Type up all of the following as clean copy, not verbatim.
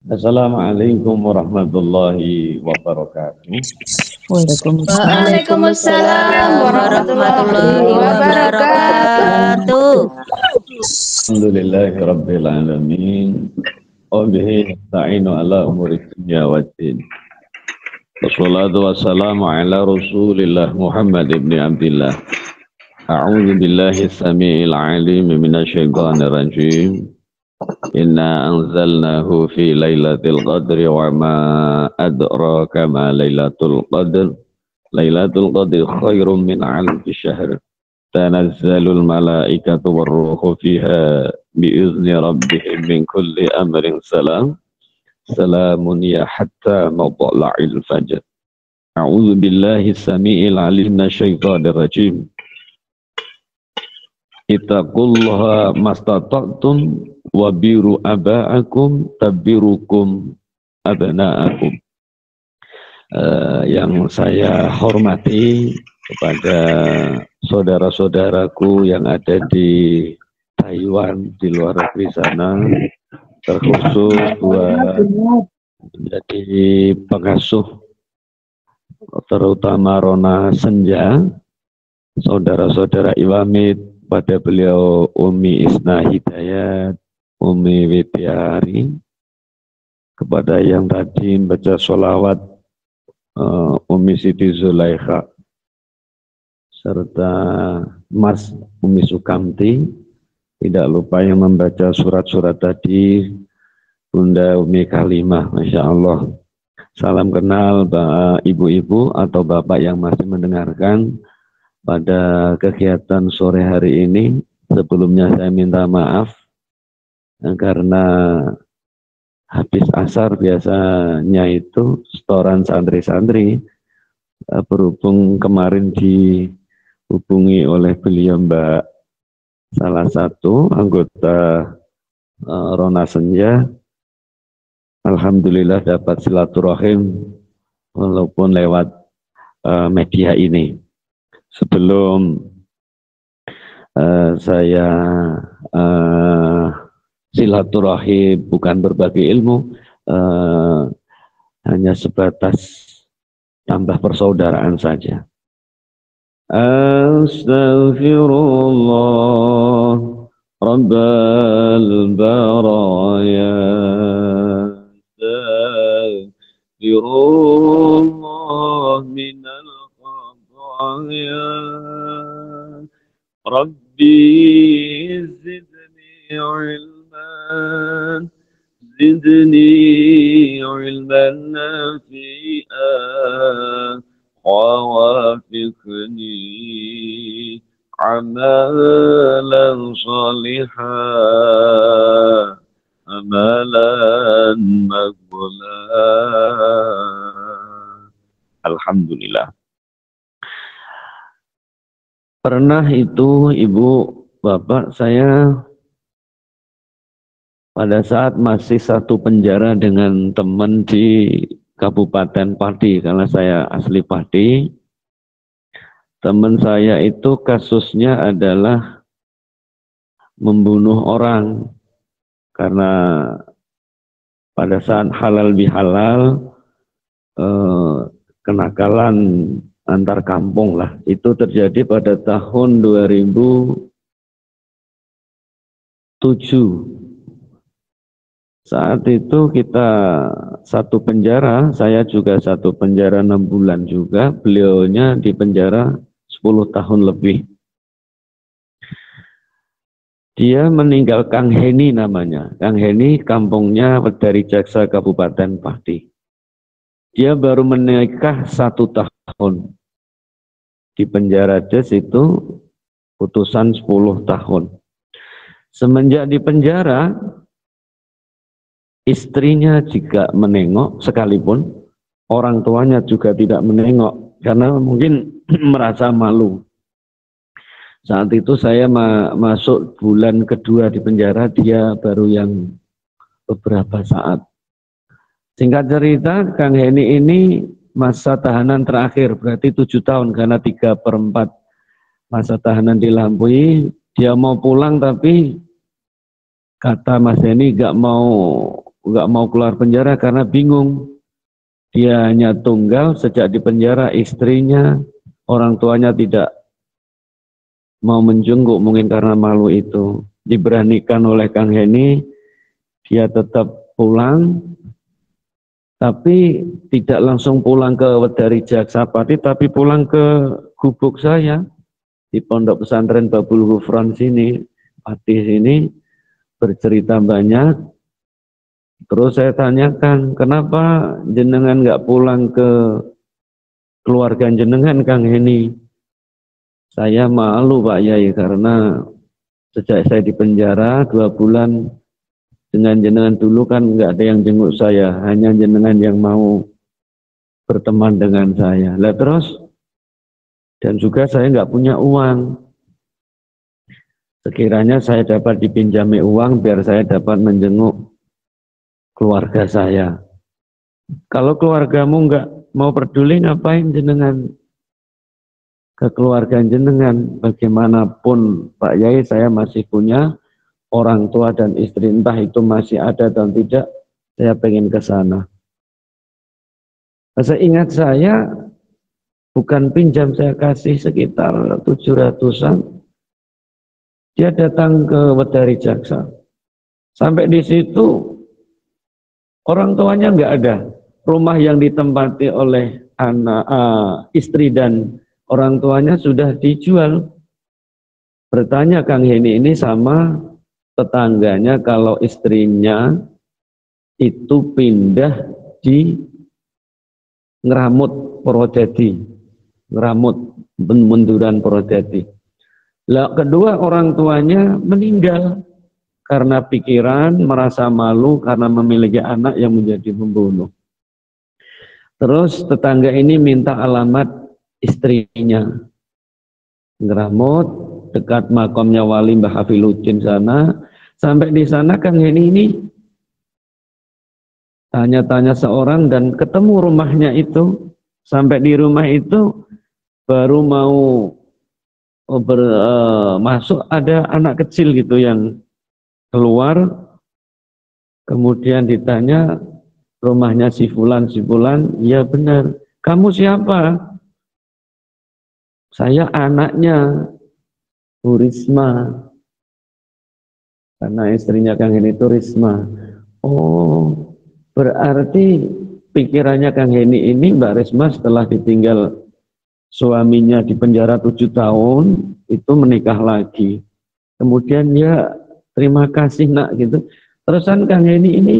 Assalamualaikum warahmatullahi wabarakatuh. Waalaikumsalam warahmatullahi wabarakatuh. Alhamdulillahi rabbil alamin. Wa bihi nasta'inu ala umuri dunya waddin. Wassalatu wassalamu ala Rasulillah Muhammad ibn Abdullah. A'udzu billahi samiil alim minasyaitonir rajim. Inna anzalnahu fi lailatul qadri wa ma adraka ma lailatul qadr. Lailatul qadri khairum min alfi syahr. Tanazzalul malaikatu warruhu fiha biizni rabbihim min kulli amrin salam. Salamun ya hatta matla'il fajr. A'udzu billahi samiil alim minasyaitonir rajim. Ittaqullaha mastata'tum wabiru aba'akum tabirukum abna'akum. Yang saya hormati kepada saudara-saudaraku yang ada di Taiwan, di luar negeri sana, terkhusus buat menjadi pengasuh terutama Rona Senja, saudara-saudara Iwamid, pada beliau Umi Isna Hidayat, Umi Widyari, kepada yang tadi membaca sholawat Umi Siti Zulaikha, serta Mas Umi Sukamti, tidak lupa yang membaca surat-surat tadi, Bunda Umi Kalimah, Masya Allah. Salam kenal ibu-ibu atau bapak yang masih mendengarkan pada kegiatan sore hari ini. Sebelumnya saya minta maaf karena habis asar biasanya itu setoran santri-santri, berhubung kemarin dihubungi oleh beliau Mbak, salah satu anggota Rona Senja, alhamdulillah dapat silaturahim walaupun lewat media ini. Sebelum saya silaturahim bukan berbagi ilmu, hanya sebatas tambah persaudaraan saja. Astaghfirullah Rabbal baraya, astaghfirullah minal ya Rabbi zidni ilman nafi'an wawafiqni amalan salihan amalan maqbulan. Alhamdulillah. Pernah itu ibu bapak saya pada saat masih satu penjara dengan teman di Kabupaten Pati, karena saya asli Pati. Teman saya itu kasusnya adalah membunuh orang, karena pada saat halal bihalal kenakalan antar kampung lah. Itu terjadi pada tahun 2007. Saat itu kita satu penjara, saya juga satu penjara 6 bulan juga, beliaunya di penjara 10 tahun lebih. Dia meninggal, Kang Heni namanya. Kang Heni kampungnya dari Jaksa Kabupaten Pati. Dia baru menikah 1 tahun. Di penjara Des itu putusan 10 tahun. Semenjak di penjara, istrinya jika menengok sekalipun, orang tuanya juga tidak menengok, karena mungkin merasa malu. Saat itu saya masuk bulan kedua di penjara, dia baru yang beberapa saat. Singkat cerita, Kang Heni ini masa tahanan terakhir, berarti 7 tahun, karena 3/4 masa tahanan dilampaui. Dia mau pulang tapi kata Mas Heni gak mau nggak mau keluar penjara karena bingung. Dia hanya tunggal, sejak di penjara istrinya, orang tuanya tidak mau menjenguk mungkin karena malu itu. Diberanikan oleh Kang Heni, dia tetap pulang, tapi tidak langsung pulang ke Wedari Jaksapati, tapi pulang ke gubuk saya di Pondok Pesantren Babul Ghufran sini, Pati sini, bercerita banyak. Terus saya tanyakan, kenapa jenengan nggak pulang ke keluarga jenengan, Kang Heni? Saya malu Pak Yai, karena sejak saya di penjara 2 bulan, dengan jenengan dulu kan nggak ada yang jenguk saya, hanya jenengan yang mau berteman dengan saya. Lah terus, dan juga saya nggak punya uang. Sekiranya saya dapat dipinjami uang biar saya dapat menjenguk keluarga saya. Kalau keluargamu nggak mau peduli, ngapain jenengan ke keluarga jenengan? Bagaimanapun Pak Yai, saya masih punya orang tua dan istri, entah itu masih ada dan tidak, saya pengen ke sana. Seingat saya, bukan pinjam, saya kasih sekitar 700-an. Dia datang ke Wedari Jaksa. Sampai di situ, orang tuanya nggak ada. Rumah yang ditempati oleh anak, istri dan orang tuanya sudah dijual. Bertanya Kang Heni ini sama tetangganya kalau istrinya itu pindah di Ngeramut Purwodadi, Ngeramut Menduran Purwodadi. Lah kedua orang tuanya meninggal karena pikiran, merasa malu karena memiliki anak yang menjadi pembunuh. Terus tetangga ini minta alamat istrinya. Ngeramut, dekat makamnya Wali Mbah Hafiluddin sana. Sampai di sana Kang Heni ini tanya-tanya seorang dan ketemu rumahnya itu. Sampai di rumah itu baru mau masuk, ada anak kecil gitu yang keluar. Kemudian ditanya, rumahnya si Fulan, ya benar. Kamu siapa? Saya anaknya Bu Risma. Karena istrinya Kang Heni itu Risma. Oh, berarti pikirannya Kang Heni ini Mbak Risma setelah ditinggal suaminya di penjara 7 tahun, itu menikah lagi. Kemudian ya terima kasih nak gitu. Terusan Kang Heni ini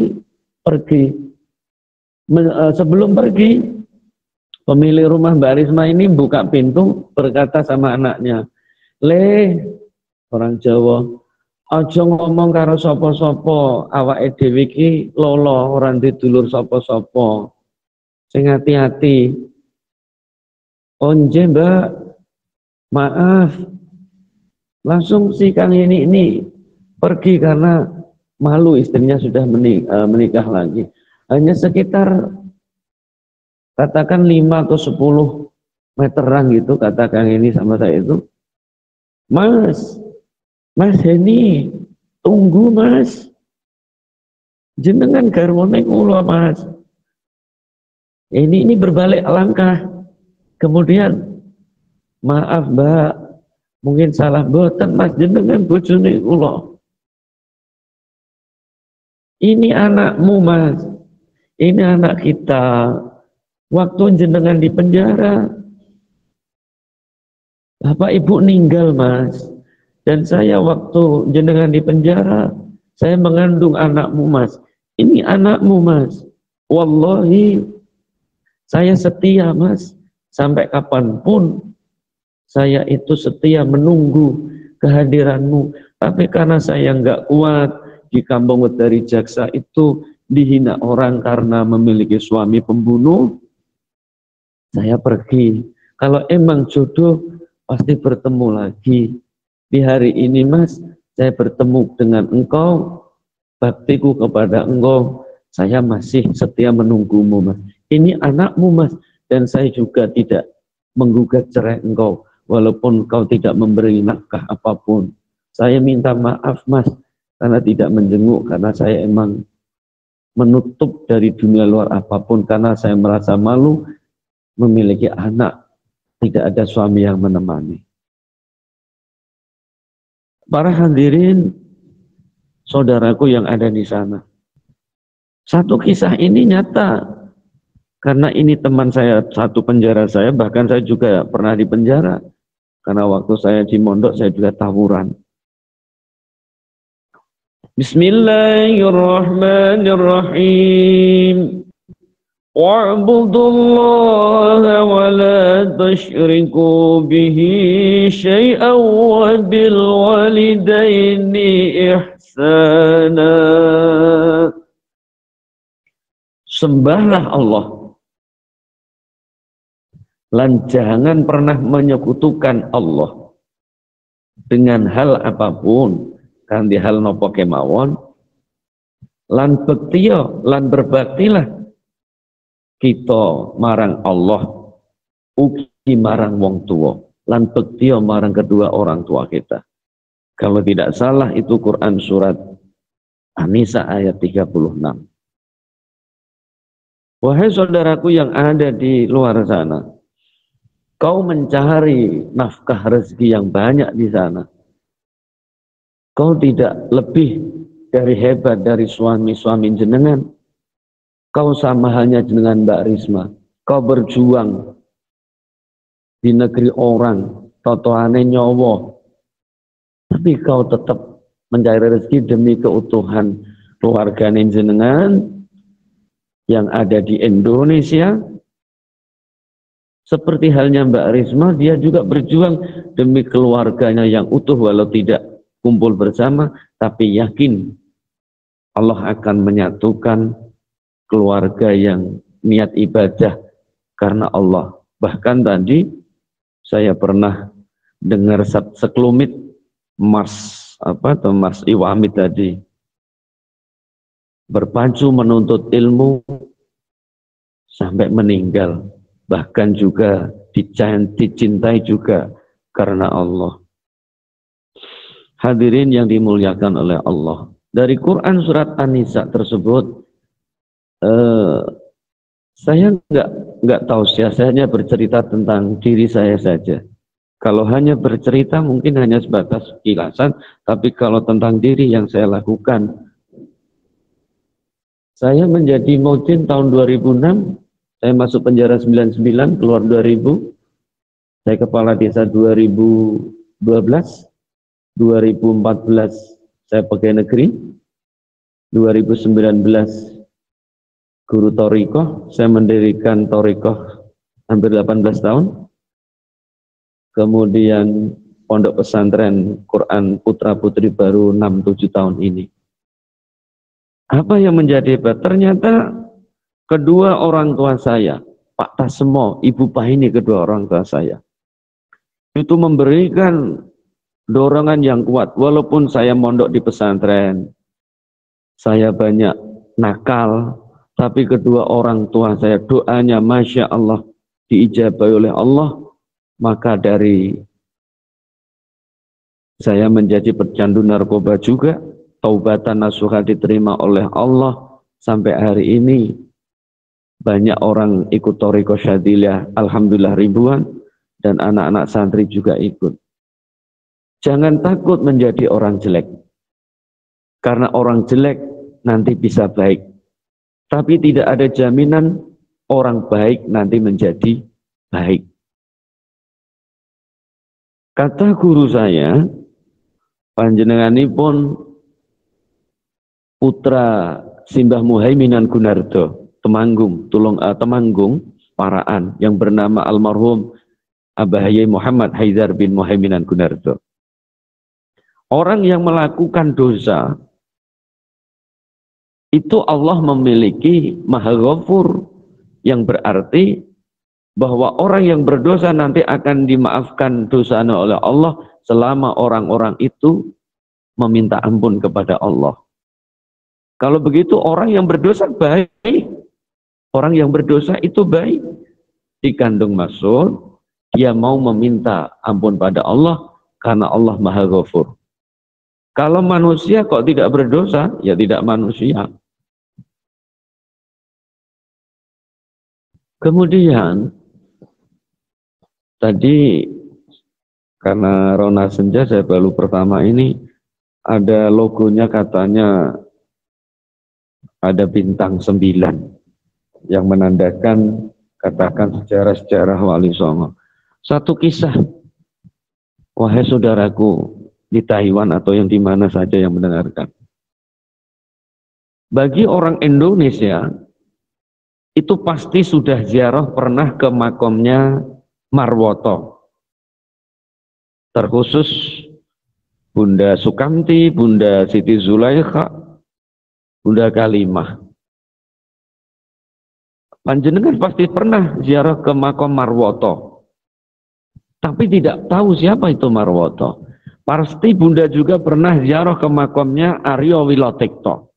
pergi. Sebelum pergi, pemilik rumah Mbak Risma ini buka pintu, berkata sama anaknya, "Le, orang Jawa, aja ngomong karo sapa-sapa, awake dhewe iki lolo, ora didulur sapa-sapa. Sing hati-hati." "Oh nggih, Mbak. Maaf." Langsung si Kang ini pergi karena malu, istrinya sudah menikah lagi. Hanya sekitar katakan 5 atau 10 meteran gitu, kata Kang ini sama saya itu, Mas Heni, tunggu Mas. Jenengan garwane kula Mas. Ini berbalik langkah. Kemudian, maaf Mbak, mungkin salah mboten Mas, jenengan bojone kula. Ini anakmu Mas. Ini anak kita. Waktu jenengan di penjara, Bapak Ibu ninggal Mas. Dan saya waktu jenengan di penjara, saya mengandung anakmu Mas. Ini anakmu Mas. Wallahi, saya setia Mas. Sampai kapanpun, saya itu setia menunggu kehadiranmu. Tapi karena saya nggak kuat, di kampung Wedari Jaksa itu dihina orang karena memiliki suami pembunuh, saya pergi. Kalau emang jodoh, pasti bertemu lagi. Di hari ini Mas, saya bertemu dengan engkau, baktiku kepada engkau, saya masih setia menunggumu Mas. Ini anakmu Mas, dan saya juga tidak menggugat cerai engkau, walaupun engkau tidak memberi nafkah apapun. Saya minta maaf Mas, karena tidak menjenguk, karena saya emang menutup dari dunia luar apapun karena saya merasa malu memiliki anak, tidak ada suami yang menemani. Para hadirin, saudaraku yang ada di sana, satu kisah ini nyata, karena ini teman saya, satu penjara saya, bahkan saya juga pernah di penjara, karena waktu saya di mondok saya juga tawuran. Bismillahirrahmanirrahim. Wa'budullaha wa la tusyriku bihi syai'an wa bil walidaini ihsana. Sembahlah Allah lan jangan pernah menyekutukan Allah dengan hal apapun, kanthi hal napa kemawon, lan bektiya lan berbaktilah kita marang Allah ugi marang wong tua, lan bektiya marang kedua orang tua kita. Kalau tidak salah itu Quran surat An-Nisa ayat 36. Wahai saudaraku yang ada di luar sana, kau mencari nafkah rezeki yang banyak di sana. Kau tidak lebih dari hebat dari suami-suami jenengan. Kau sama halnya dengan Mbak Risma. Kau berjuang di negeri orang, totoane nyowo. Tapi kau tetap mencari rezeki demi keutuhan keluarga jenengan yang ada di Indonesia. Seperti halnya Mbak Risma, dia juga berjuang demi keluarganya yang utuh walau tidak kumpul bersama, tapi yakin Allah akan menyatukan keluarga yang niat ibadah karena Allah. Bahkan tadi saya pernah dengar sekelumit Mas Iwamid tadi berpacu menuntut ilmu sampai meninggal, bahkan juga dicintai juga karena Allah. Hadirin yang dimuliakan oleh Allah, dari Quran surat An-Nisa tersebut saya nggak tahu, saya hanya bercerita tentang diri saya saja. Kalau hanya bercerita mungkin hanya sebatas kilasan, tapi kalau tentang diri yang saya lakukan, saya menjadi mu'dhin tahun 2006, saya masuk penjara 99, keluar 2000, saya kepala desa 2012, 2014 saya pegawai negeri, 2019 guru thorikoh, saya mendirikan thorikoh hampir 18 tahun. Kemudian pondok pesantren Quran Putra Putri baru 6-7 tahun ini. Apa yang menjadi hebat? Ternyata kedua orang tua saya, Pak Tasmo, Ibu Pahini, kedua orang tua saya, itu memberikan dorongan yang kuat. Walaupun saya mondok di pesantren, saya banyak nakal, tapi kedua orang tua saya doanya Masya Allah diijabahi oleh Allah. Maka dari saya menjadi pecandu narkoba juga, taubatan nasuha diterima oleh Allah. Sampai hari ini banyak orang ikut thorikoh Syadiliyah, alhamdulillah ribuan, dan anak-anak santri juga ikut. Jangan takut menjadi orang jelek, karena orang jelek nanti bisa baik. Tapi tidak ada jaminan orang baik nanti menjadi baik. Kata guru saya, panjenenganipun putra Simbah Muhaiminan Gunardo, Temanggung, Temanggung, Paraan, yang bernama almarhum Abah Yai Muhammad Haidar bin Muhaiminan Gunardo. Orang yang melakukan dosa, itu Allah memiliki Maha Ghafur, yang berarti bahwa orang yang berdosa nanti akan dimaafkan dosanya oleh Allah selama orang-orang itu meminta ampun kepada Allah. Kalau begitu orang yang berdosa baik, orang yang berdosa itu baik, dikandung maksud dia mau meminta ampun pada Allah karena Allah Maha Ghafur. Kalau manusia kok tidak berdosa, ya tidak manusia. Kemudian tadi karena Rona Senja saya baru pertama ini ada logonya, katanya ada bintang 9 yang menandakan, katakan, sejarah-sejarah Wali Songo. Satu kisah, wahai saudaraku di Taiwan atau yang di mana saja yang mendengarkan. Bagi orang Indonesia itu pasti sudah ziarah pernah ke makomnya Marwoto. Terkhusus Bunda Sukamti, Bunda Siti Zulaikha, Bunda Kalimah. Panjenengan pasti pernah ziarah ke makom Marwoto, tapi tidak tahu siapa itu Marwoto. Pasti Bunda juga pernah ziarah ke makomnya Aryo Wilotekto.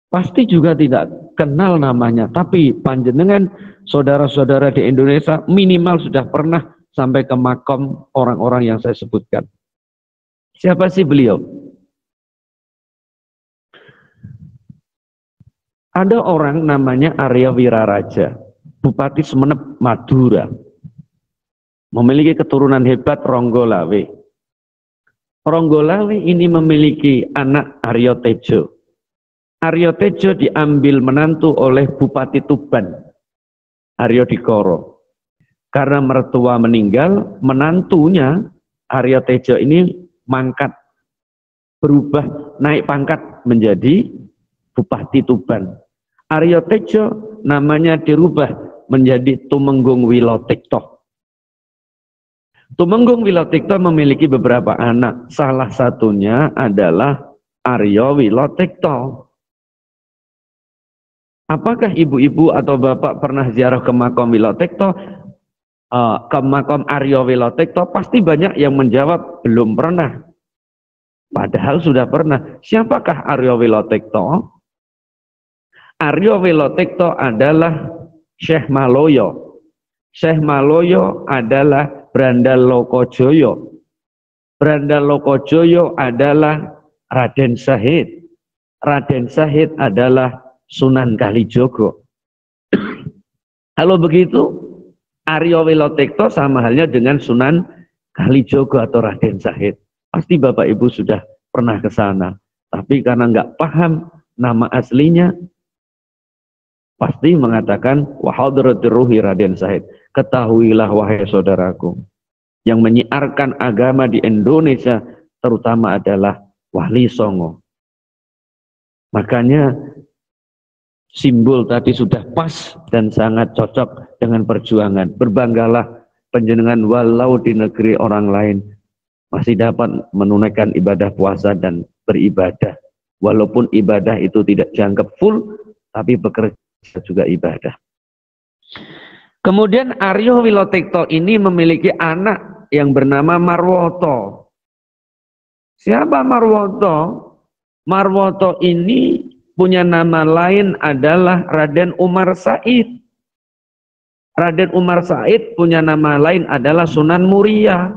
Pasti juga tidak kenal namanya, tapi panjenengan saudara-saudara di Indonesia minimal sudah pernah sampai ke makom orang-orang yang saya sebutkan. Siapa sih beliau? Ada orang namanya Arya Wiraraja, Bupati Semenep Madura. Memiliki keturunan hebat Ronggolawe. Ronggolawe ini memiliki anak Aryo Tejo. Aryo Tejo diambil menantu oleh Bupati Tuban, Aryo Dikoro. Karena mertua meninggal, menantunya Aryo Tejo ini mangkat, berubah, naik pangkat menjadi Bupati Tuban. Aryo Tejo namanya dirubah menjadi Tumenggung Wilotekto. Tumenggung Wilotekto memiliki beberapa anak, salah satunya adalah Aryo Wilotekto. Apakah ibu-ibu atau bapak pernah ziarah ke makom Wilotekto? Ke makom Aryo Wilotekto? Pasti banyak yang menjawab belum pernah. Padahal sudah pernah. Siapakah Aryo Wilotekto? Aryo Wilotekto adalah Syekh Maloyo. Syekh Maloyo adalah Brandalokojoyo. Brandalokojoyo adalah Raden Sahid. Raden Sahid adalah Sunan Kalijogo. Kalau begitu, Aryo Wilotekto sama halnya dengan Sunan Kalijogo atau Raden Sahid. Pasti Bapak Ibu sudah pernah ke sana. Tapi karena nggak paham nama aslinya, pasti mengatakan wahadratir ruhi Raden Sahid. Ketahuilah wahai saudaraku, yang menyiarkan agama di Indonesia terutama adalah Wali Songo. Makanya simbol tadi sudah pas dan sangat cocok dengan perjuangan. Berbanggalah panjenengan walau di negeri orang lain masih dapat menunaikan ibadah puasa dan beribadah. Walaupun ibadah itu tidak dianggap full, tapi bekerja juga ibadah. Kemudian Aryo Wilotekto ini memiliki anak yang bernama Marwoto. Siapa Marwoto? Marwoto ini punya nama lain adalah Raden Umar Said. Raden Umar Said punya nama lain adalah Sunan Muria.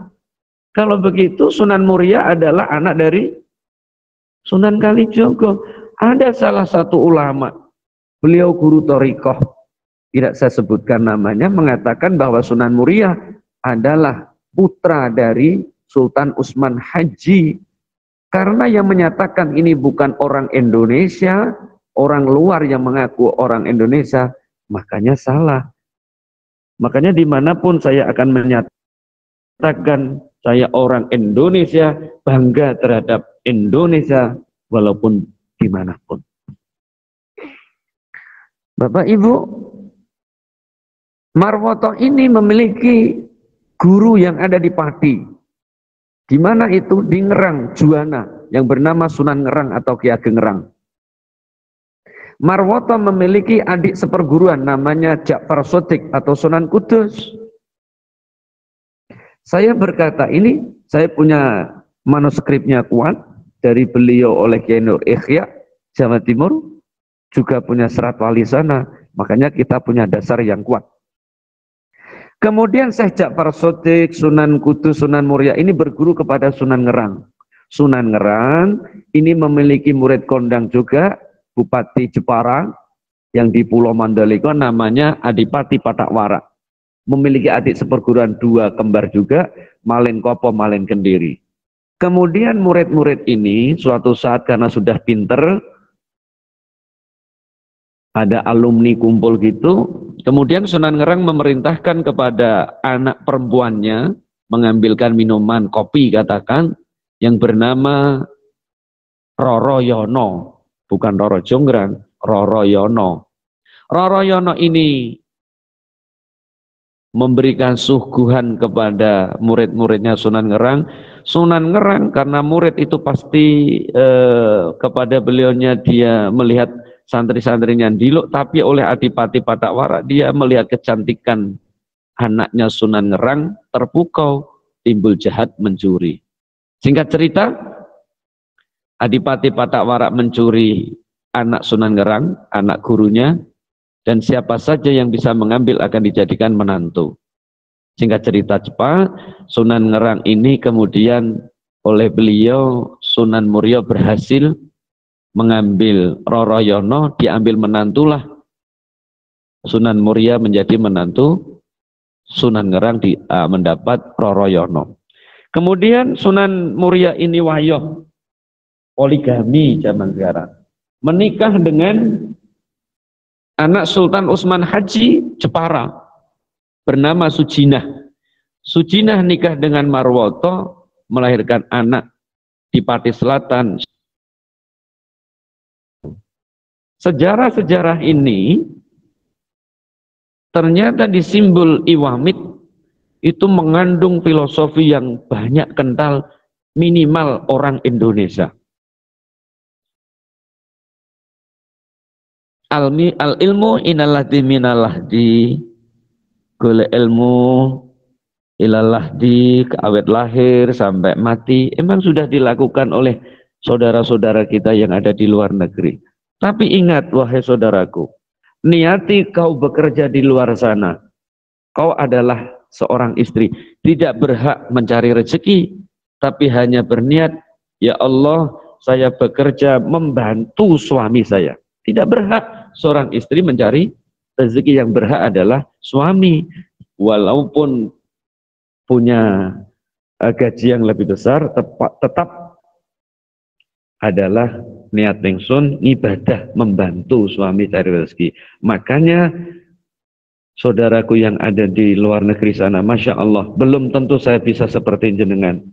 Kalau begitu Sunan Muria adalah anak dari Sunan Kalijogo. Ada salah satu ulama, beliau guru Thorikoh, tidak saya sebutkan namanya, mengatakan bahwa Sunan Muria adalah putra dari Sultan Utsman Haji. Karena yang menyatakan ini bukan orang Indonesia, orang luar yang mengaku orang Indonesia, makanya salah. Makanya dimanapun saya akan menyatakan saya orang Indonesia, bangga terhadap Indonesia, walaupun dimanapun. Bapak Ibu, Marwoto ini memiliki guru yang ada di Pati. Di mana itu? Di Ngerang, Juwana, yang bernama Sunan Ngerang atau Ki Ageng Ngerang. Marwoto memiliki adik seperguruan namanya Ja'far Shodiq atau Sunan Kudus. Saya berkata ini, saya punya manuskripnya kuat dari beliau oleh Kiai Nur Ikhya, Jawa Timur, juga punya serat wali sana, makanya kita punya dasar yang kuat. Kemudian Syekh Ja'far Shodiq, Sunan Kudus, Sunan Muria ini berguru kepada Sunan Ngerang. Sunan Ngerang ini memiliki murid kondang juga, Bupati Jepara, yang di Pulau Mandalika namanya Adipati Patakwara. Memiliki adik seperguruan 2 kembar juga, Malin Kopo, Malin Kendiri. Kemudian murid-murid ini suatu saat karena sudah pinter, ada alumni kumpul gitu, kemudian Sunan Ngerang memerintahkan kepada anak perempuannya mengambilkan minuman kopi katakan yang bernama Roro Yono, bukan Roro Jonggrang, Roro Yono. Roro Yono ini memberikan suguhan kepada murid-muridnya Sunan Ngerang. Sunan Ngerang karena murid itu pasti kepada beliaunya dia melihat santri-santrinya diluk, tapi oleh Adipati Patakwara dia melihat kecantikan anaknya Sunan Ngerang terpukau, timbul jahat mencuri. Singkat cerita, Adipati Patakwara mencuri anak Sunan Ngerang, anak gurunya, dan siapa saja yang bisa mengambil akan dijadikan menantu. Singkat cerita cepat, Sunan Ngerang ini kemudian oleh beliau Sunan Muria berhasil mengambil Roro Yono, diambil menantulah Sunan Muria menjadi menantu Sunan Ngerang mendapat Roro Yono. Kemudian Sunan Muria ini wayoh poligami zaman sekarang, menikah dengan anak Sultan Utsman Haji Jepara bernama Sujinah. Sujinah nikah dengan Marwoto, melahirkan anak di Pati Selatan. Sejarah-sejarah ini ternyata di simbol Iwamit itu mengandung filosofi yang banyak kental minimal orang Indonesia. Al-ilmu inalahdi minalahdi, golek ilmu ilalahdi, awet lahir sampai mati, emang sudah dilakukan oleh saudara-saudara kita yang ada di luar negeri. Tapi ingat wahai saudaraku, niati kau bekerja di luar sana, kau adalah seorang istri, tidak berhak mencari rezeki, tapi hanya berniat, ya Allah saya bekerja membantu suami saya. Tidak berhak seorang istri mencari rezeki, yang berhak adalah suami. Walaupun punya gaji yang lebih besar, tetap adalah niat ingsun ibadah membantu suami cari rezeki. Makanya saudaraku yang ada di luar negeri sana, Masya Allah, belum tentu saya bisa seperti jenengan.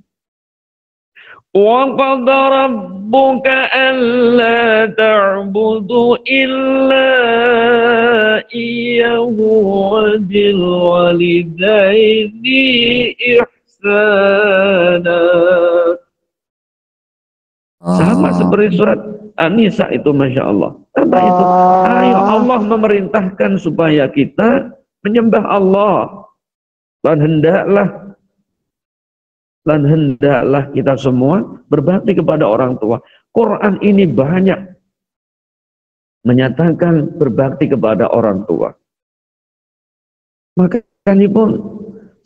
Wa qadara rabbuka alla ta'budu illa iyyahu wa bil walidaini ihsana. Sama seperti surat An-Nisa itu, Masya Allah. Apa itu? Ayo Allah memerintahkan supaya kita menyembah Allah. Dan hendaklah kita semua berbakti kepada orang tua. Quran ini banyak menyatakan berbakti kepada orang tua. Makanya pun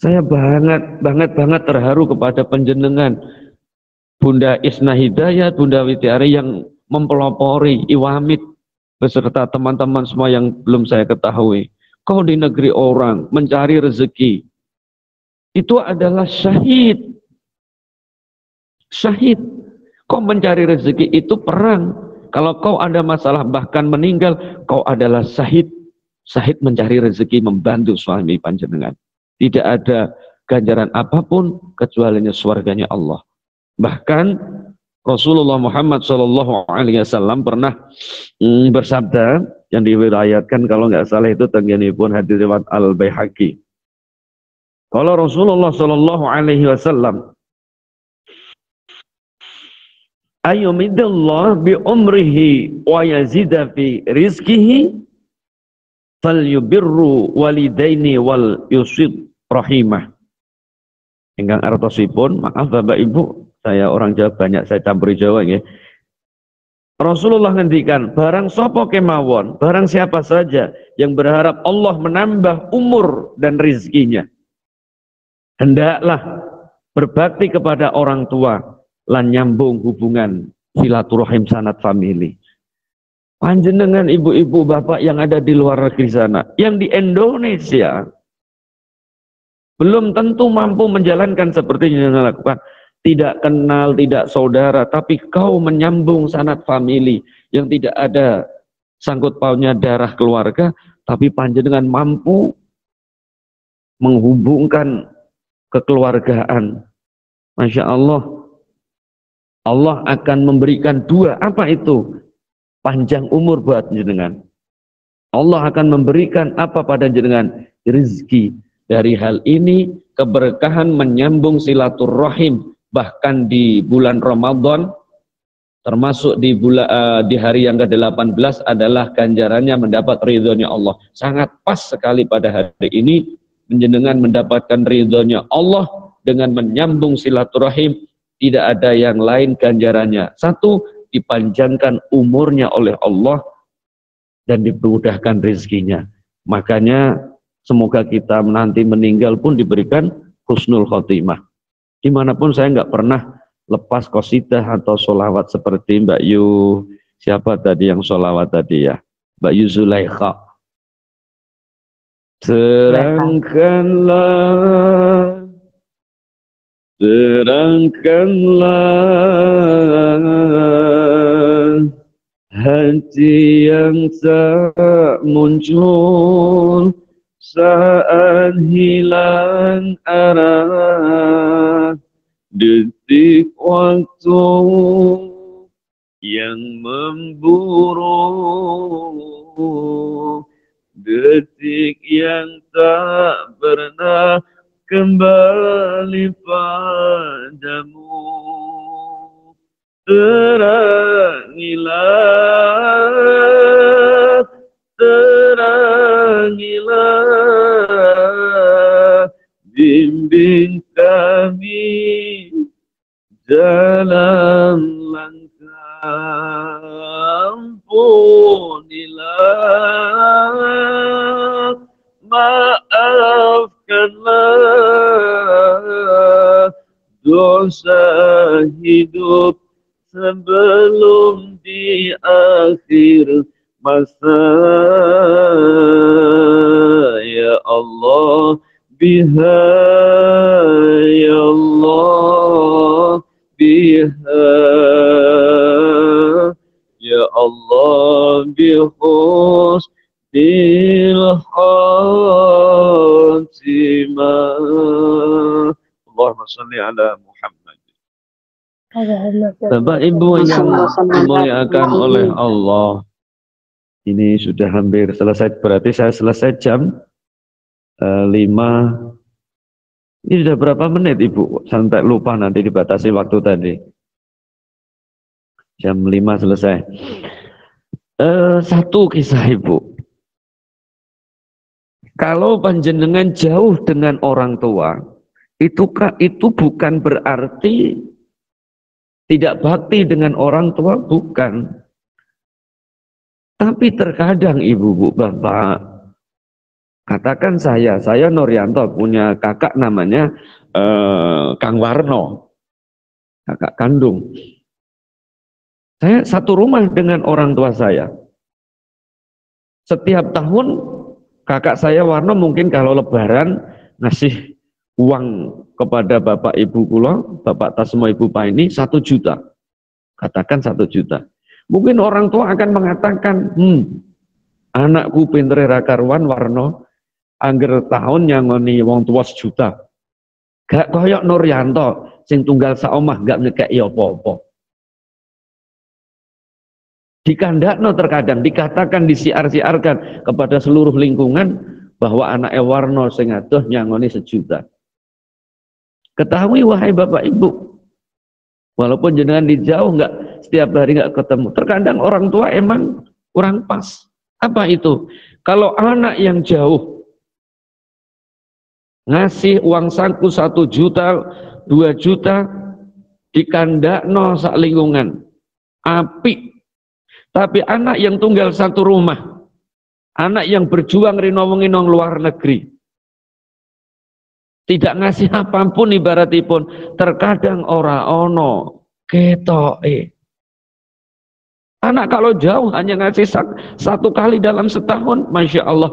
saya banget terharu kepada panjenengan Bunda Isna Hidayat, Bunda Witiari yang mempelopori Iwamit beserta teman-teman semua yang belum saya ketahui. Kau di negeri orang mencari rezeki, itu adalah syahid. Syahid. Kau mencari rezeki itu perang. Kalau kau ada masalah bahkan meninggal, kau adalah syahid. Syahid mencari rezeki membantu suami panjenengan. Tidak ada ganjaran apapun kecuali surganya Allah. Bahkan Rasulullah Muhammad SAW pernah bersabda yang diriwayatkan kalau nggak salah itu tenggenipun hadis riwayat Al-Baihaqi. Kalau Rasulullah SAW, ayyumidallah bi umrihi wa yazida fi rizkihi falyubirru walidaini wal yusid rahimah. Ingkang artosipun, maaf Bapak Ibu, saya orang Jawa banyak saya campuri Jawa ya. Rasulullah ngendikan, barang sapa kemawon, barang siapa saja yang berharap Allah menambah umur dan rizkinya, hendaklah berbakti kepada orang tua lan nyambung hubungan silaturahim sanad famili. Panjenengan ibu-ibu bapak yang ada di luar negeri sana, yang di Indonesia belum tentu mampu menjalankan seperti yang dilakukan. Tidak kenal, tidak saudara, tapi kau menyambung sanad famili yang tidak ada sangkut pautnya darah keluarga, tapi panjenengan mampu menghubungkan kekeluargaan. Masya Allah, Allah akan memberikan dua, apa itu? Panjang umur buat jenengan. Allah akan memberikan apa pada jenengan? Rizki. Dari hal ini, keberkahan menyambung silaturahim, bahkan di bulan Ramadan, termasuk di hari yang ke-18 adalah ganjarannya mendapat ridhonya Allah. Sangat pas sekali pada hari ini, menjenengan mendapatkan ridhonya Allah dengan menyambung silaturahim. Tidak ada yang lain ganjarannya. Satu, dipanjangkan umurnya oleh Allah dan dimudahkan rezekinya. Makanya semoga kita nanti meninggal pun diberikan husnul khotimah. Dimanapun saya nggak pernah lepas qasidah atau sholawat seperti Mbak Yu, siapa tadi yang sholawat tadi ya, Mbak Yu Zulaikha. Terangkanlah, terangkanlah hati yang tak muncul saat hilang arah, detik waktu yang memburu, detik yang tak pernah kembali padamu. Terangilah, terangilah, bimbing kami dalam langkah, ampunilah, maafkanlah dosa hidup sebelum di akhir masa. Ya Allah, biha, ya Allah, biha, ya Allah, bihus bilkhatimah. Allahumma salli ala Muhammad. Bapak Ibu yang dimuliakan oleh Allah, ini sudah hampir selesai, berarti saya selesai jam 5. Ini sudah berapa menit Ibu? Sampai lupa nanti dibatasi waktu tadi. Jam 5 selesai. Satu kisah Ibu. Kalau panjenengan jauh dengan orang tua, itu bukan berarti tidak bakti dengan orang tua, bukan. Tapi terkadang ibu, bu, bapak, katakan saya Nuryanto punya kakak namanya Kang Warno, kakak kandung. Saya satu rumah dengan orang tua saya. Setiap tahun kakak saya Warno mungkin kalau lebaran ngasih uang kepada bapak ibu kula, bapak Tasmo ibu Paini 1 juta. Katakan 1 juta. Mungkin orang tua akan mengatakan, anakku pintere ra karuan Warno, angger tahun nyangoni wong tua 1 juta. Gak koyok Nuryanto sing tunggal saomah gak ngekeki apa-apa. Dikandakno terkadang dikatakan disiar-siarkan kepada seluruh lingkungan bahwa anak Warno sing adoh nyangoni 1 juta. Ketahui wahai bapak ibu, walaupun jenengan di jauh nggak setiap hari nggak ketemu, terkadang orang tua emang kurang pas. Apa itu? Kalau anak yang jauh ngasih uang saku 1 juta, 2 juta, dikandakno sak lingkungan, apik. Tapi anak yang tunggal satu rumah, anak yang berjuang rinowong-inong luar negeri, tidak ngasih apapun ibaratipun, terkadang ora ono ketoke. Anak kalau jauh hanya ngasih satu kali dalam setahun, Masya Allah,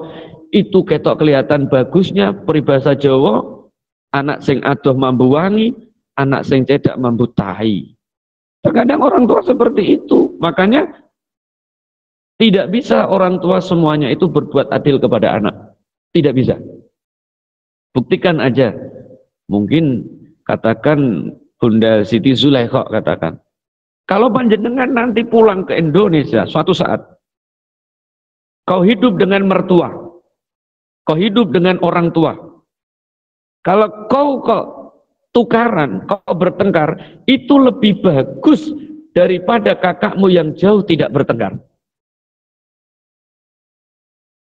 itu ketok kelihatan bagusnya. Peribahasa Jawa, anak sing adoh mambu wangi, anak sing cedak mambu tahi. Terkadang orang tua seperti itu. Makanya tidak bisa orang tua semuanya itu berbuat adil kepada anak. Tidak bisa. Buktikan aja. Mungkin katakan Bunda Siti Zulaikha katakan, kalau panjenengan nanti pulang ke Indonesia suatu saat, kau hidup dengan mertua, kau hidup dengan orang tua. Kalau kau tukaran, kau bertengkar, itu lebih bagus daripada kakakmu yang jauh tidak bertengkar.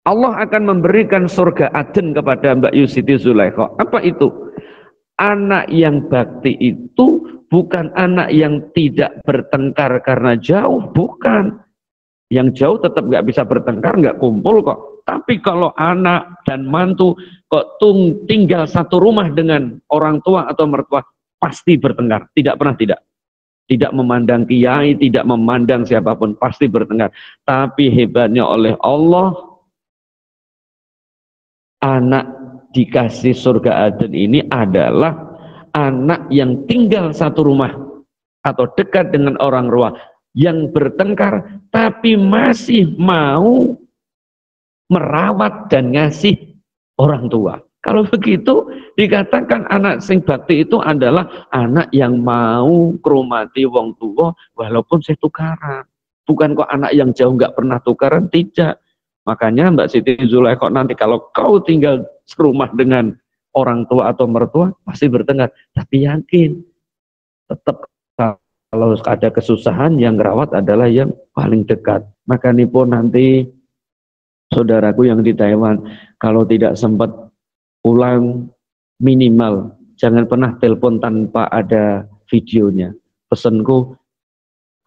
Allah akan memberikan surga Aden kepada Mbak Siti Zulaikha. Apa itu? Anak yang bakti itu bukan anak yang tidak bertengkar karena jauh, bukan. Yang jauh tetap nggak bisa bertengkar, nggak kumpul kok. Tapi kalau anak dan mantu kok tinggal satu rumah dengan orang tua atau mertua, pasti bertengkar. Tidak pernah tidak. Tidak memandang kiai, tidak memandang siapapun, pasti bertengkar. Tapi hebatnya oleh Allah, anak dikasih surga Aden ini adalah anak yang tinggal satu rumah atau dekat dengan orang tua yang bertengkar tapi masih mau merawat dan ngasih orang tua. Kalau begitu dikatakan anak sing bakti itu adalah anak yang mau krumati wong tua walaupun saya tukaran. Bukan kok anak yang jauh nggak pernah tukaran, tidak. Makanya Mbak Siti Zulaikha nanti kalau kau tinggal serumah dengan orang tua atau mertua pasti bertengkar. Tapi yakin tetap kalau ada kesusahan yang merawat adalah yang paling dekat. Maka pun nanti saudaraku yang di Taiwan kalau tidak sempat pulang minimal jangan pernah telepon tanpa ada videonya. Pesanku,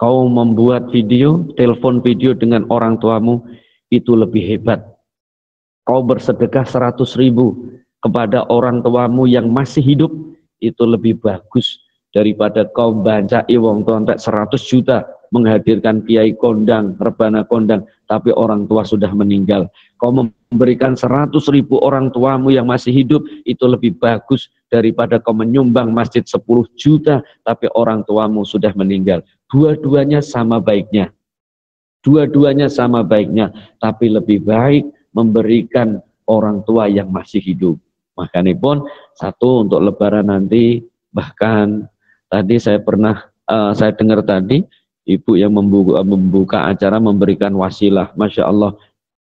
kau membuat video, telepon video dengan orang tuamu itu lebih hebat. Kau bersedekah 100.000 kepada orang tuamu yang masih hidup, itu lebih bagus daripada kau baca wong tua 100 juta menghadirkan kiai kondang, rebana kondang, tapi orang tua sudah meninggal. Kau memberikan 100.000 orang tuamu yang masih hidup, itu lebih bagus daripada kau menyumbang masjid 10 juta, tapi orang tuamu sudah meninggal. Dua-duanya sama baiknya. Dua-duanya sama baiknya, tapi lebih baik memberikan orang tua yang masih hidup. Makanya pun satu untuk lebaran nanti, bahkan tadi saya saya dengar tadi ibu yang membuka acara memberikan wasilah. Masya Allah,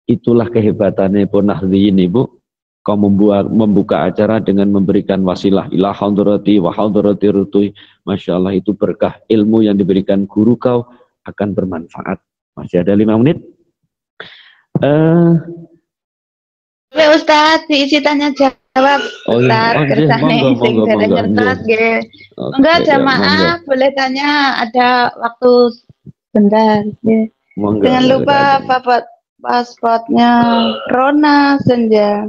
itulah kehebatannya pun Nahdliyin ibu. Kau membuka acara dengan memberikan wasilah ila hadrati wa hadrati rutui. Masya Allah, itu berkah ilmu yang diberikan guru kau akan bermanfaat. Masih ada 5 menit. Ustaz, diisi tanya jawab. Ustaz, kersane sing dereng ngertos nggih. Monggo jamaah boleh tanya, ada waktu sebentar nggih. Jangan lupa pasportnya Rona Senja.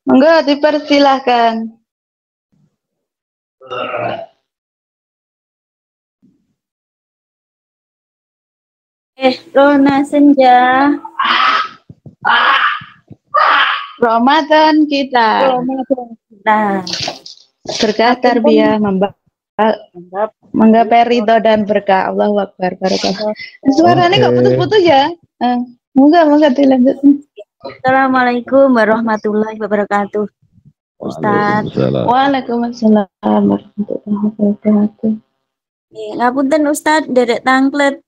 Monggo dipersilahkan. Rona Senja. Ramadan kita. Berkah tarbiyah menggapai ridho dan berkah. Allahu Akbar. Barakatuh. Suaranya kok putus-putus ya? Moga dilanjut. Assalamualaikum warahmatullahi wabarakatuh. Ustaz. Waalaikumsalam warahmatullahi wabarakatuh. Ngapunten Ustaz, derek tangklet.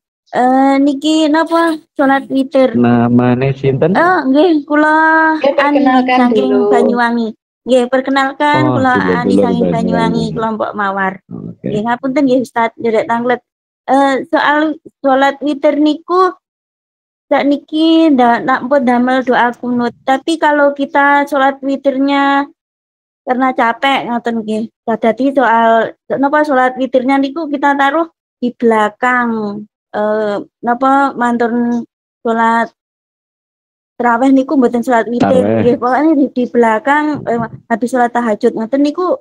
Niki napa salat witir namanya sinten? Nggih kula Ani saking Banyuwangi. Nggih perkenalkan kula Ani saking Banyuwangi kelompok Mawar. Nggih ngapunten nggih Ustaz derek tanglet. Soal salat witir niku sakniki ndak mpun damel doa kunut. Tapi kalau kita salat witirnya karena capek ngoten nggih. Dadi soal napa salat witirnya niku kita taruh di belakang napa mantun salat tarawih niku mboten salat witir nggih pokoknya di belakang habis salat tahajud ngoten niku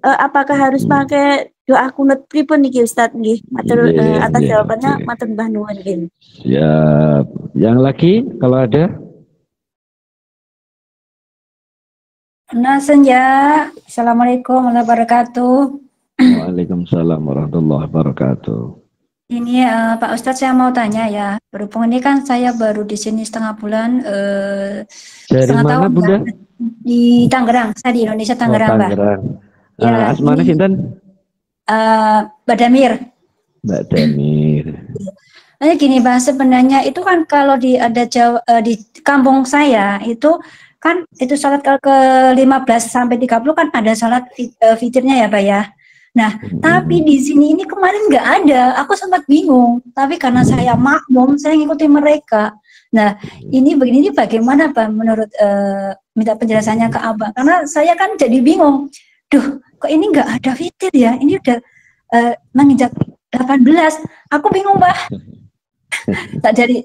apakah harus pakai doa kunut pripun niki Ustaz nggih? Matur atas jawabannya matur mbah nuwun nggih. Siap. Yang lagi kalau ada? Nah, Senja. Assalamualaikum warahmatullahi wabarakatuh. Waalaikumsalam warahmatullahi wabarakatuh. Ini Pak Ustadz, saya mau tanya ya. Berhubung ini kan saya baru di sini setengah bulan, setengah tahun Bunda? Ya, di Tangerang. Saya di Indonesia, Tangerang, Mbak. Ya, asmane sinten? Mbak Damir. Mbak Damir. Nah, gini, Mbak, sebenarnya itu kan kalau di di kampung saya itu kan itu salat ke 15 sampai 30 kan ada salat fitirnya ya, Pak ya. Nah, tapi di sini ini kemarin nggak ada, aku sempat bingung. Tapi karena saya makmum, saya ngikuti mereka. Nah, ini begini bagaimana Pak menurut minta penjelasannya ke Abang? Karena saya kan jadi bingung. Duh, kok ini nggak ada fitir ya? Ini udah menginjak 18. Aku bingung, Pak. Tak dari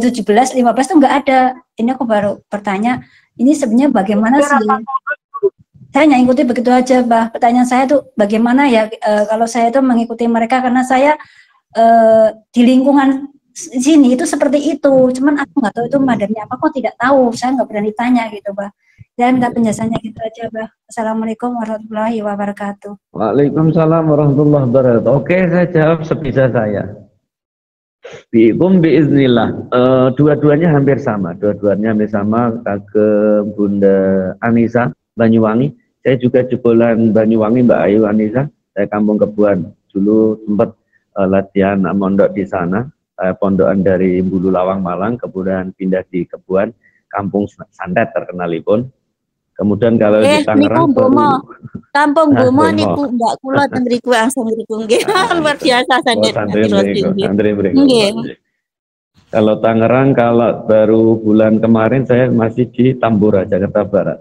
17, 15 tuh nggak ada. Ini aku baru bertanya, ini sebenarnya bagaimana sih? Saya hanya ikuti begitu aja, Mbak. Pertanyaan saya tuh bagaimana ya kalau saya tuh mengikuti mereka karena saya di lingkungan sini itu seperti itu. Cuman aku nggak tahu itu madamnya apa, kok tidak tahu. Saya nggak berani tanya gitu, Mbak. Dan minta penjelasannya gitu aja, Mbak. Assalamualaikum warahmatullahi wabarakatuh. Waalaikumsalam warahmatullahi wabarakatuh. Oke, saya jawab sebisa saya. Biikum biiznillah. Dua-duanya hampir sama. Dua-duanya hampir sama. Ke Bunda Anissa Banyuwangi. Saya juga jebolan Banyuwangi, Mbak Ayu Anissa. Saya kampung Kebuan. Dulu sempat latihan mondok di sana. Pondokan dari Bulu Lawang Malang, kemudian pindah di Kebuan, kampung santet terkenalipun. Kemudian kalau di Tangerang Kampung Bomo niku Mbak kula ten mriku asal mriku nggih. Luar biasa santet. Kalau Tangerang, kalau baru bulan kemarin saya masih di Tambora, Jakarta Barat.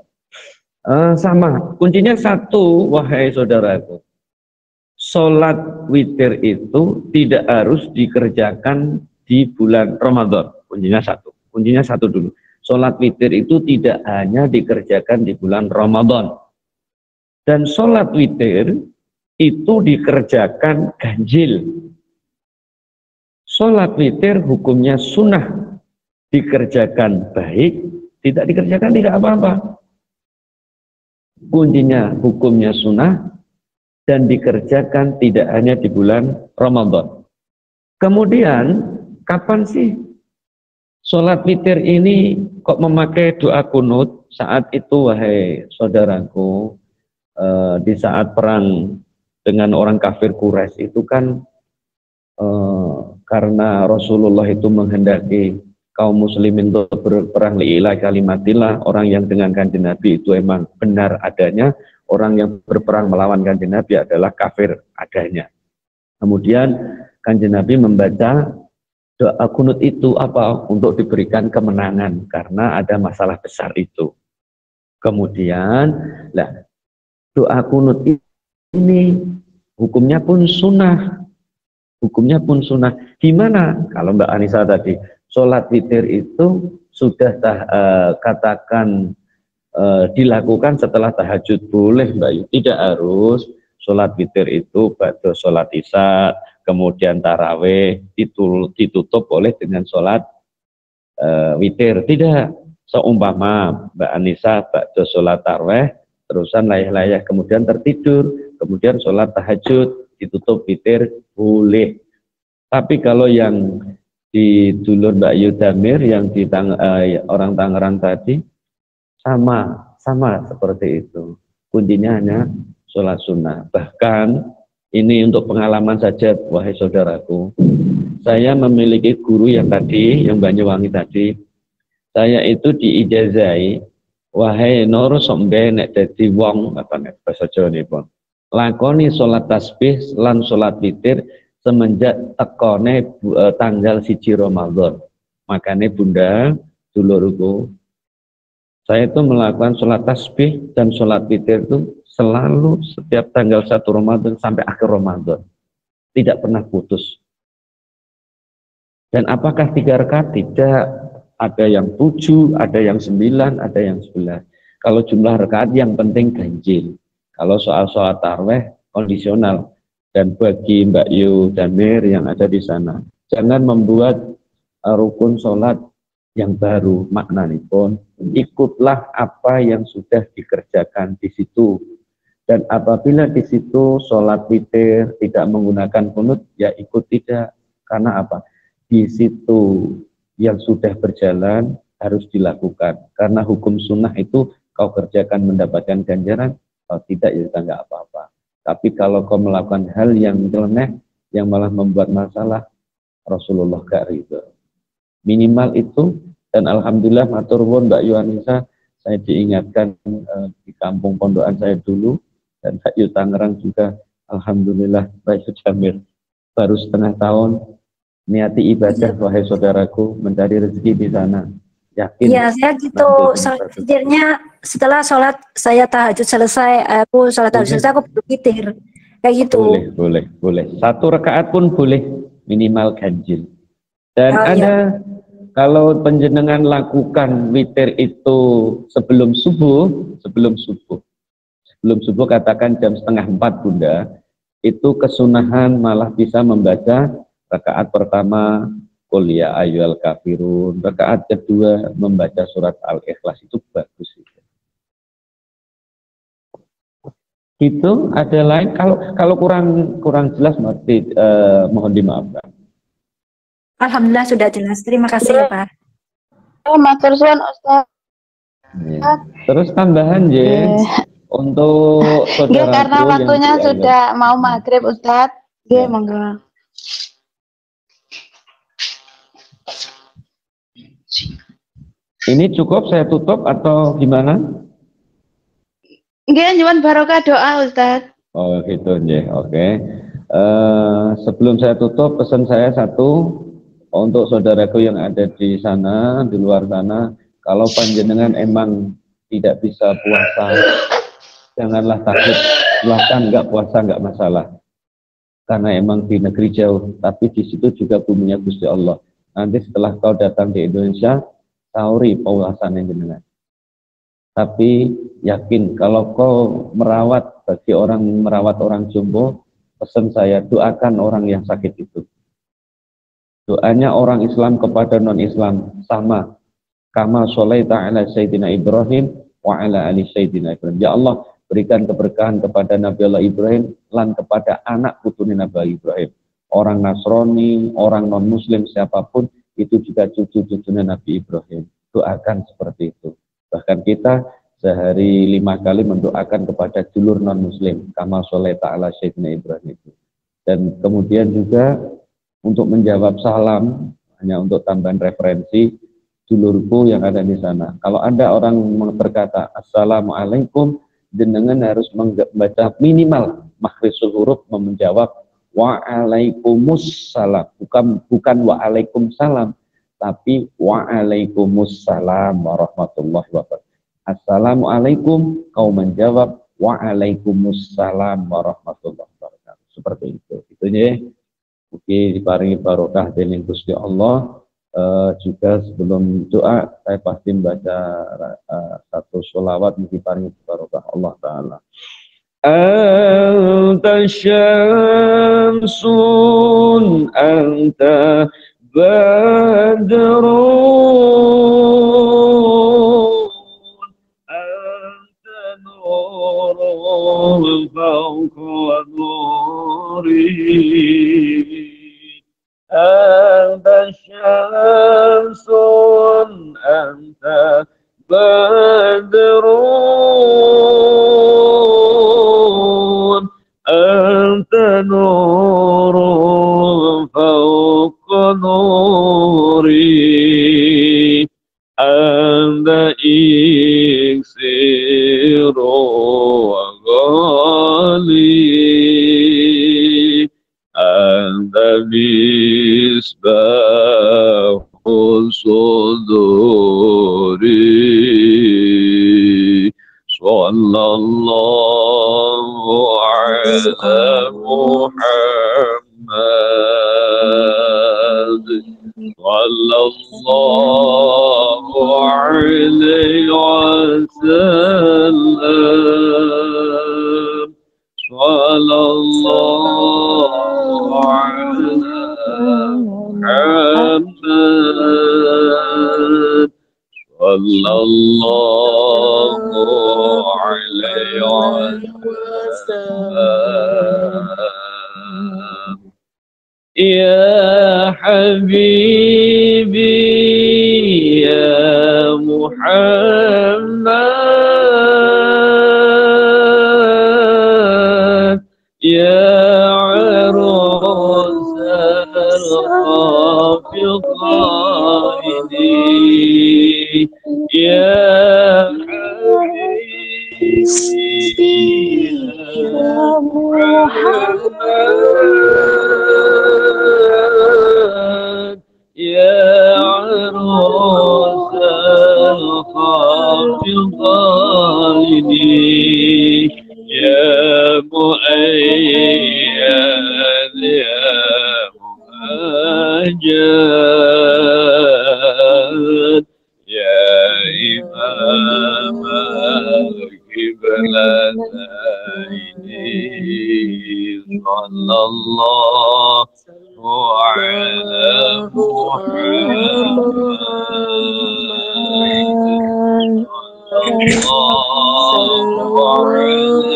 Sama, kuncinya satu, wahai saudaraku. Sholat witir itu tidak harus dikerjakan di bulan Ramadan. Kuncinya satu dulu. Sholat witir itu tidak hanya dikerjakan di bulan Ramadan. Dan sholat witir itu dikerjakan ganjil. Sholat witir hukumnya sunnah. Dikerjakan baik, tidak dikerjakan tidak apa-apa. Kuncinya hukumnya sunnah dan dikerjakan tidak hanya di bulan Ramadan. Kemudian, kapan sih sholat witir ini kok memakai doa kunut? Saat itu, wahai saudaraku, di saat perang dengan orang kafir Quraisy itu kan karena Rasulullah itu menghendaki kaum muslimin untuk berperang li'ilah kalimatillah, orang yang dengan kanjeng Nabi itu emang benar adanya, orang yang berperang melawan kanjeng Nabi adalah kafir adanya. Kemudian kanjeng Nabi membaca doa kunut itu apa? Untuk diberikan kemenangan karena ada masalah besar itu. Kemudian doa kunut ini hukumnya pun sunnah. Gimana? Kalau Mbak Anissa tadi, sholat witir itu sudah katakan dilakukan setelah tahajud, boleh Mbak Yu. Tidak harus sholat witir itu pada sholat isya, kemudian taraweh ditutup oleh dengan sholat witir. Tidak. Seumpama Mbak Anissa pada sholat taraweh, terusan layah-layah kemudian tertidur, kemudian sholat tahajud ditutup witir, boleh. Tapi kalau yang di dulur Mbak Yu Damir yang di orang Tangerang tadi sama seperti itu. Kuncinya hanya sholat sunnah. Bahkan ini untuk pengalaman saja, wahai saudaraku. Saya memiliki guru yang tadi, yang Banyuwangi tadi. Saya itu diijazai, wahai Nur sombe nek dadi wong, katanya bahasa Jawa nipun. Lakoni sholat tasbih lan sholat witir semenjak tekone tanggal 1 Ramadan. Makanya Bunda, dulurku, saya itu melakukan sholat tasbih dan sholat witir itu selalu setiap tanggal 1 Ramadan sampai akhir Ramadan. Tidak pernah putus. Dan apakah 3 rakaat? Tidak. Ada yang 7, ada yang 9, ada yang 11. Kalau jumlah rakaat yang penting ganjil. Kalau soal sholat tarawih kondisional. Dan bagi Mbak Yu dan Mir yang ada di sana, jangan membuat rukun sholat yang baru. Maknanya pun ikutlah apa yang sudah dikerjakan di situ. Dan apabila di situ sholat witir tidak menggunakan kunut, ya ikut tidak. Karena apa? Di situ yang sudah berjalan harus dilakukan. Karena hukum sunnah itu kau kerjakan mendapatkan ganjaran, kalau tidak ya nggak apa-apa. Tapi kalau kau melakukan hal yang nyeleneh, yang malah membuat masalah, Rasulullah gak ridho. Minimal itu, dan alhamdulillah matur nuwun Mbak Yuanisa, saya diingatkan di kampung pondokan saya dulu, dan Mbak Yu Tangerang juga, alhamdulillah Mbak Yu Jamil, baru setengah tahun niati ibadah, wahai saudaraku, mencari rezeki di sana. Yakin? Iya, saya gitu. Witirnya setelah sholat saya tahajud selesai, aku sholat tahajud selesai, aku berwitir. Kayak gitu. Boleh. Satu rakaat pun boleh, minimal ganjil. Dan ada, kalau penjenengan lakukan witir itu sebelum subuh katakan jam 3:30 Bunda, itu kesunahan malah bisa membaca rakaat pertama Qul ya ayyuhal kafirun, rakaat kedua membaca surat Al-Ikhlas, itu bagus. Itu ada lain, kalau kurang jelas mohon dimaafkan. Alhamdulillah sudah jelas. Terima kasih ya Pak. Matur suwun Ustaz. Ya. Terus tambahan untuk saudara karena waktunya sudah mau maghrib Ustaz. Monggo. Ini cukup saya tutup atau gimana? Nggih, nyuwun barokah doa Ustaz. Oh gitu nggih, oke. Sebelum saya tutup, pesan saya satu untuk saudaraku yang ada di sana, di luar sana, kalau panjenengan emang tidak bisa puasa, janganlah takut, silahkan nggak puasa nggak masalah. Karena emang di negeri jauh, tapi di situ juga buminya Gusti Allah. Nanti setelah kau datang di Indonesia, sauri puasanya jenengan. Tapi yakin kalau kau bagi merawat orang jompo, pesan saya, doakan orang yang sakit itu. Doanya orang Islam kepada non-Islam sama. Kama sholaita ala Sayyidina Ibrahim wa ala ali Sayyidina Ibrahim. Ya Allah, berikan keberkahan kepada Nabi Allah Ibrahim lan kepada anak putune Nabi Ibrahim. Orang Nasrani, orang non-Muslim, siapapun, itu juga cucu-cucunya Nabi Ibrahim. Doakan seperti itu. Bahkan kita sehari 5 kali mendoakan kepada dulur non-Muslim. Kama sholaita ala Sayyidina Ibrahim itu. Dan kemudian juga untuk menjawab salam, hanya untuk tambahan referensi, dulurku yang ada di sana. Kalau ada orang berkata, Assalamualaikum, jenengan harus membaca minimal makhrijul huruf menjawab Wa'alaikumussalam, bukan wa'alaikumussalam, tapi wa'alaikumussalam warahmatullahi wabarakatuh. Assalamualaikum, kau menjawab wa'alaikumussalam warahmatullahi wabarakatuh. Seperti itu. Itunya. Oke, diparingi barokah dening Gusti Allah. Juga sebelum doa saya pasti membaca satu sholawat diparingi barokah Allah Ta'ala. Anta syamsun anta badrun anta nurun fawqa nuri anta syamsun anta badrun anta nurun fawqa nuri anta iksiru wa ghali anta misbahu suduri sallallahu ala Muhammad sallallahu alaihi wasallam. عليه وسلم يا حبيبي يا محمد يا عروس الخافقين يا حبيبي يا محمد يا عروس الخافقين يا مؤيد يا مهجد يا إمام القبلتين صلى الله على محمد صلى الله عليه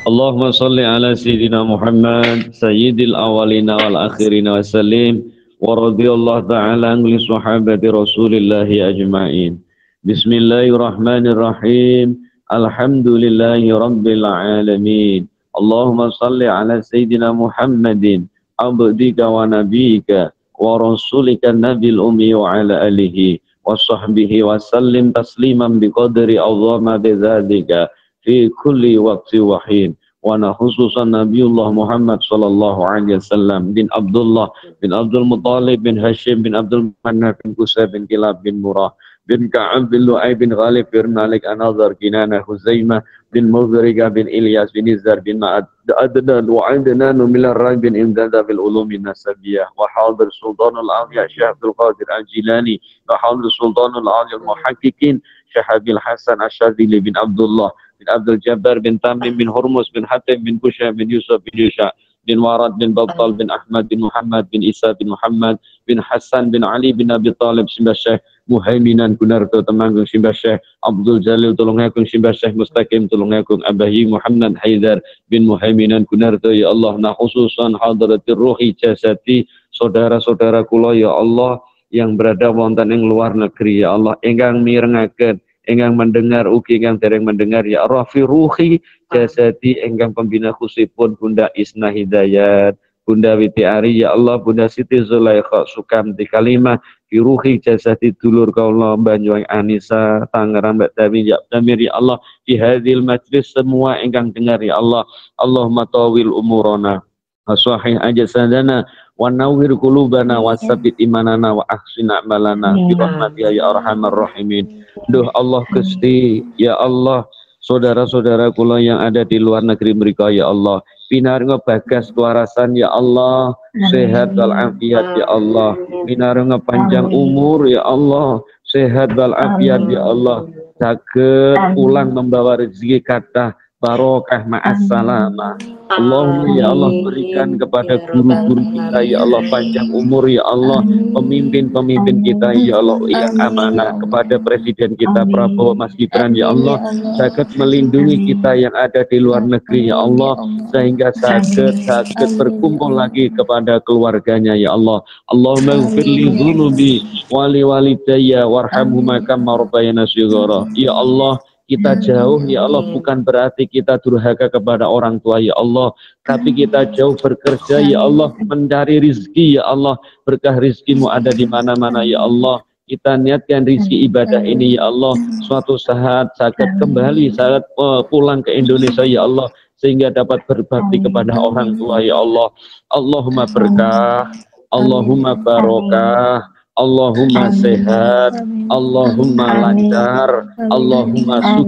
Allahumma salli ala Sayyidina Muhammad Sayyidil awalina wal akhirina wa sallim wa radiyallahu ta'ala an sahabati Rasulillahi ajma'in. Bismillahirrahmanirrahim. Alhamdulillahi rabbil alamin. Allahumma salli ala Sayyidina Muhammadin abdika wa nabiyika wa rasulika nabil ummi wa ala alihi wa sahbihi wa sallim tasliman biqadri azama bidzalika fi kulli waqti wahin wa khususan Nabiullah Muhammad sallallahu alaihi wasallam bin Abdullah bin Abdul Muttalib bin Hashim bin Abdul Manaf bin Qusay bin Kilab bin Murrah bin Ka'ab bin Lu'ay bin Ghalib bin Malik An-Nadhar Kinana Huzaimah bin Muzriga bin Ilyas bin Izzar bin Adnan wa Adnan min ar-Raib bin Imdada bil ulumi nasabiyah wa hadir Sultan al-Awliya Syekh Abdul Qadir Al-Jilani wa hadir Sultan al-Awliya al-Muhaqqiqin Syekh Abil Hasan Asy-Syadzili bin Abdullah bin Abdul Jabbar bin Tamim bin Hurmus bin Hatim bin Kusya bin Yusuf bin Yusha bin Warad bin Battal bin Ahmad bin Muhammad bin Isa bin Muhammad bin Hasan bin Ali bin Abi Talib Simbah Syekh Muhaiminan Gunarto Temanggung Simbah Syekh Abdul Jalil Tulungagung Simbah Syekh Mustaqim Tulungagung Abahi Muhammad Haidar bin Muhaiminan Gunarto ya Allah na khususan hadratir ruhi jasati saudara-saudara kula ya Allah yang berada wonten ing luar negeri ya Allah ingkang mirengaken ingkang mendengar ugi ingkang dereng mendengar ya Rafi ruhi jasati ingkang pembina khusipun Bunda Isna Hidayat Bunda Witi Ari ya Allah Bunda Siti Zulaikha Sukamti Kalimah fi ruhi jasati dulur kaula Banyuwangi Anisa Tangerang Mbak Dami ya Damir ya Allah di hadil majlis semua ingkang dengar ya Allah Allahumma tawil umurana wasahih ajasadana wa nawwir qulubana wasabbit imanana wa ahsin a'malana bi rahmatika ya arhamar rahimin. Duh Allah Gusti ya Allah saudara-saudara kula yang ada di luar negeri mereka ya Allah pinaringa bagas kewarasan ya Allah sehat wal afiat ya Allah pinaringa panjang umur ya Allah sehat wal afiat ya Allah saged pulang membawa rezeki kathah barokah ma'assalamah. Allahumma ya Allah berikan kepada guru-guru kita ya Allah panjang umur ya Allah pemimpin-pemimpin kita ya Allah yang amanah kepada presiden kita Prabowo Mas Gibran ya Allah saged melindungi kita yang ada di luar negeri ya Allah sehingga saged berkumpul lagi kepada keluarganya ya Allah Allahumma ighfirli dzunubi wali walidayya warhamhuma kama rabbayana shighara ya Allah kita jauh ya Allah bukan berarti kita durhaka kepada orang tua ya Allah tapi kita jauh bekerja ya Allah mencari rizki ya Allah berkah rizkimu ada di mana-mana ya Allah kita niatkan rizki ibadah ini ya Allah suatu saat kembali saat pulang ke Indonesia ya Allah sehingga dapat berbakti kepada orang tua ya Allah Allahumma berkah Allahumma barokah Allahumma sehat, Allahumma lancar, Allahumma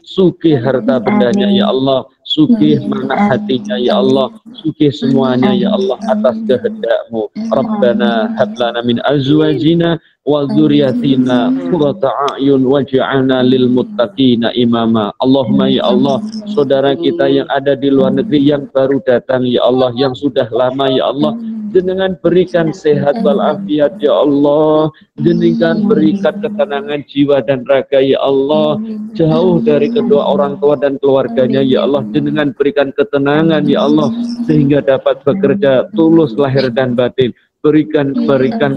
sugih harta bendanya ya Allah, sugih mana hatinya ya Allah, sugih semuanya ya Allah atas kehendak-Mu. Rabbana hab lana min azwajina wa dzurriyyatina qurrata a'yun waj'alna lil muttaqina imama. Allahumma ya Allah, saudara kita yang ada di luar negeri yang baru datang ya Allah, yang sudah lama ya Allah, Jenengan berikan sehat walafiat ya Allah, Jenengan berikan ketenangan jiwa dan raga ya Allah, jauh dari kedua orang tua dan keluarganya ya Allah, Jenengan berikan ketenangan ya Allah, sehingga dapat bekerja tulus lahir dan batin. Berikan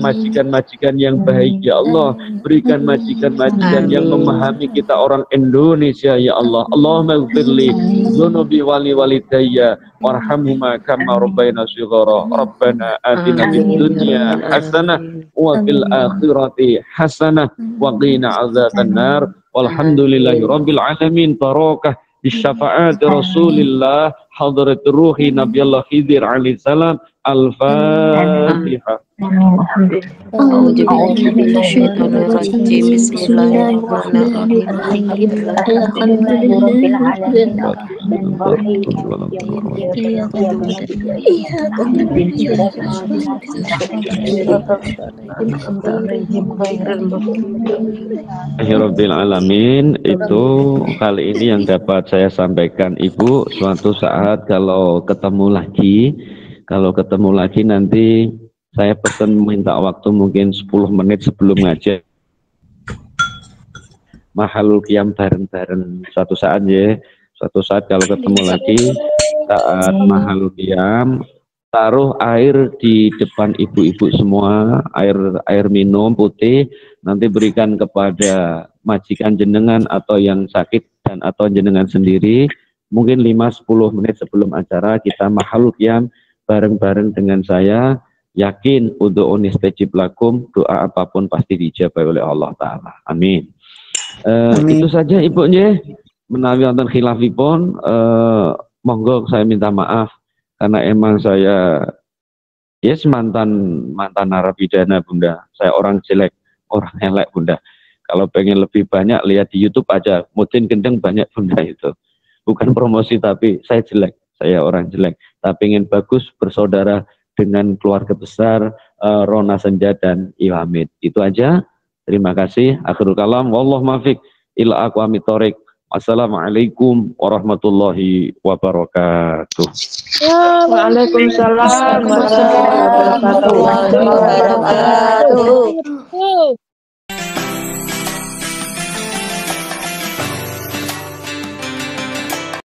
majikan-majikan yang baik ya Allah, berikan majikan-majikan yang memahami kita orang Indonesia ya Allah. Allahumma ighfirli dzunubi wali walidayya warhamhuma kama rabbayana shighara. Rabbana atina fid dunya hasanah wa fil akhirati hasanah wa qina adzabannar. Walhamdulillahi rabbil alamin. Barakah bisyafaat Rasulillah hadrat ruhi Nabiyullah Khidir alaihi salam. Al-Fatihah. Rabbil alamin. Itu kali ini yang dapat saya sampaikan Ibu. Suatu saat kalau ketemu lagi nanti saya pesan minta waktu mungkin 10 menit sebelum ngajar. Mahalul qiyam bareng-bareng suatu saat ya. Suatu saat kalau ketemu lagi saat mahalul qiyam, taruh air di depan ibu-ibu semua, air minum putih, nanti berikan kepada majikan jenengan atau yang sakit dan atau jenengan sendiri. Mungkin 5-10 menit sebelum acara kita mahalul qiyam bareng-bareng dengan saya, yakin untuk unistajib lakum, doa apapun pasti dijawab oleh Allah Ta'ala. Amin. Itu saja Ibu nggih, menawi wonten khilafipun, monggo saya minta maaf karena emang saya mantan narapidana Bunda. Saya orang jelek, orang elek Bunda. Kalau pengen lebih banyak lihat di YouTube aja, mungkin gendeng banyak Bunda itu. Bukan promosi tapi saya jelek. Saya orang jelek, tapi ingin bagus bersaudara dengan keluarga besar Rona Senja dan Iwamid. Itu aja. Terima kasih. Akhirul kalam. Wallahu muwaffiq ila aqwamit thoriq. Wassalamualaikum warahmatullahi wabarakatuh. Waalaikumsalam warahmatullahi wabarakatuh.